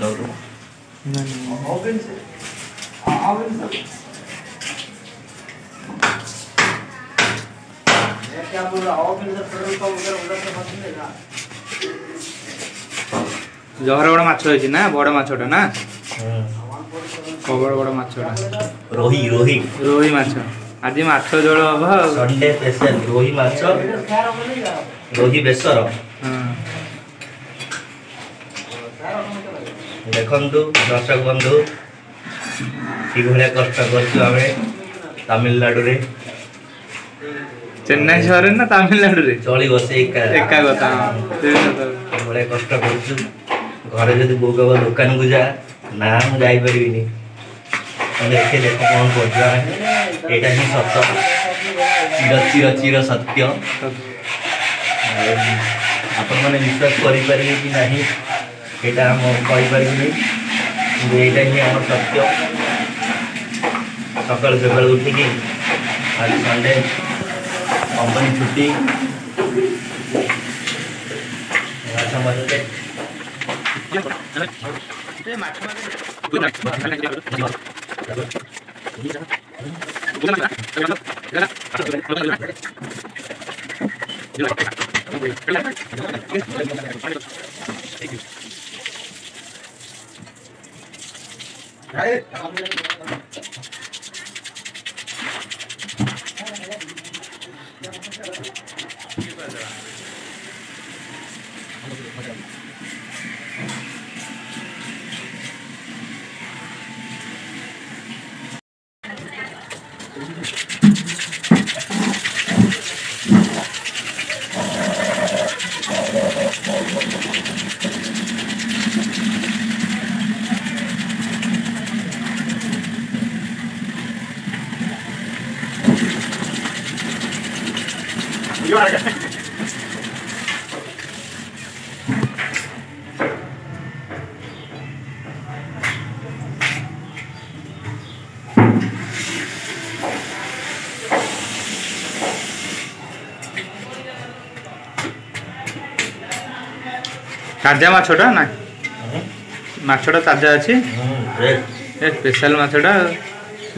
दौड़ो ओवन से क्या बोल रहा ओवन से पेट्रोल पंप उधर से मत लेगा जहर बड़ माछ होइछि ना बड़ माछटा ना बड़ माछटा रोही रोही रोही माछ आज माछ झोल हबो संडे स्पेशल रोही माछ रोही बेसर देखंतु दर्शक बंधु कि भले कष्ट करछु आमे तमिलनाडु रे चेन्नई शहर ना तमिलनाडु रे चली बसे एका कथा भले कष्ट करछु घरे जदि बोगब दुकान को जा ना हम जाई परिबिनी देखे देखो कौन पहुंचा है एटा ही सत्य चिर चिर चिर सत्य आपण माने विश्वास करि परिबे कि नहीं एटा हम कहि परिबिनी एटा ही हमर सत्य सकाल सकाल उठी कि आज संडे कंपनी छुट्टी अच्छा मजे ताजा माछटा ना माछटा ताजा अच्छी स्पेशल माछटा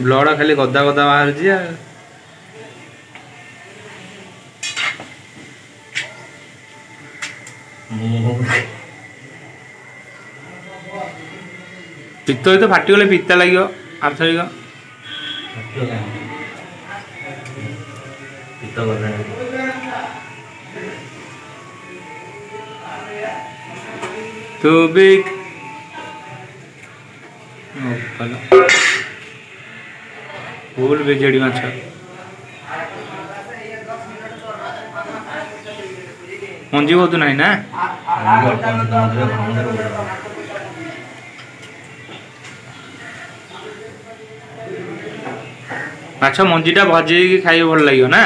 ब्लड खाली गदा गदा बाहर पित्त तो फाटिगले पिता लगे आर्थरिक too big फुल बेजेडी माछ मंजी बहुत नहीं ना माछ मंजीटा भजी खाई भल लगे ना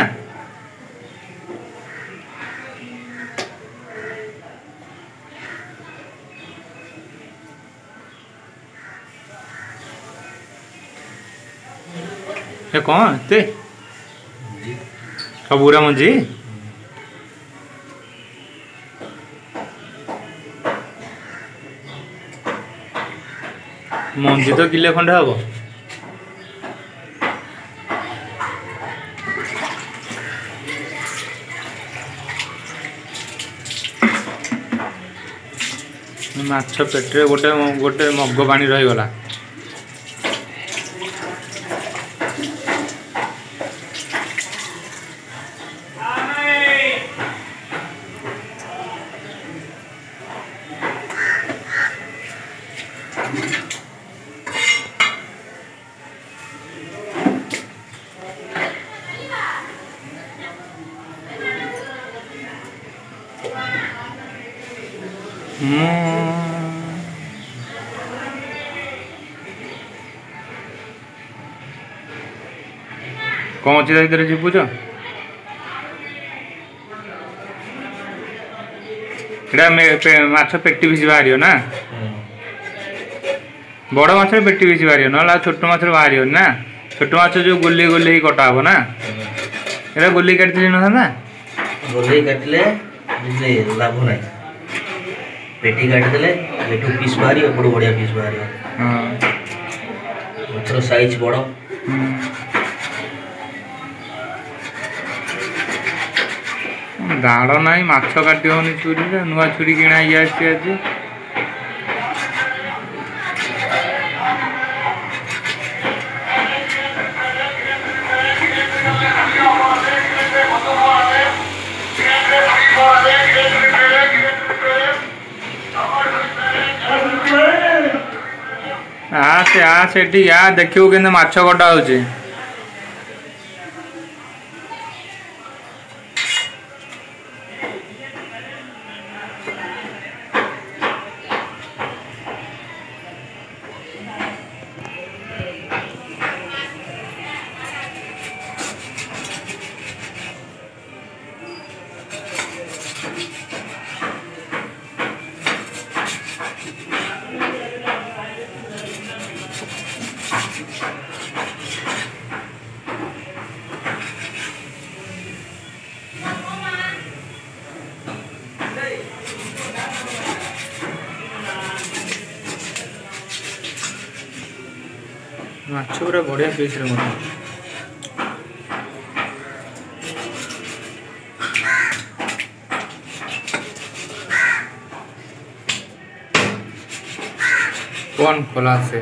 ये कौन ते सबूरा मंजी मंजी तो किले खंडे हम माछ पेटे गोटे गोटे मग पानी रहीगला कौन अच्छी तरह जीपुच माछ पेटी भी बाहर ना बड़ माछ पेटी भी बाहर ना छोट माछ बाहर ना छोट माछ जो गोली गोली कटा हम ना ये गोली काटि ना गोली काटिले लाभ ना पेटी काटिदेले एठू पीस बाहरी एपटू बढ़िया पीस बाहरी हाँ माछर साइज बड़ दाड़ ना माछ काटी होनी छुरी नुआ छुरी किଣା आज आसे देखियो के माछ कटा हो माछ पूरा बढ़िया पीस रे मत कौन खोला से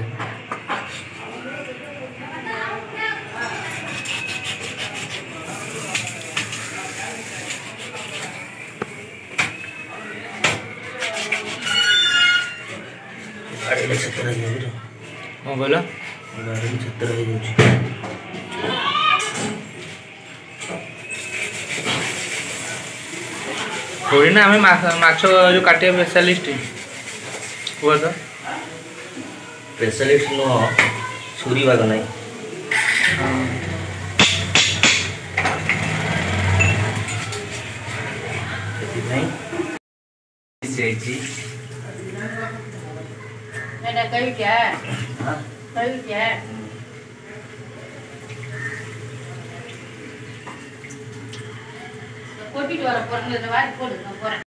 कौन बोला थोड़ी ना हमें माछ जो काटे स्पेशलिस्ट हुआ तो स्पेशलिस्ट नो छुरी बाग नहीं कहीं क्या है कहीं क्या है कोटी द्वारा पढ़ने के बाद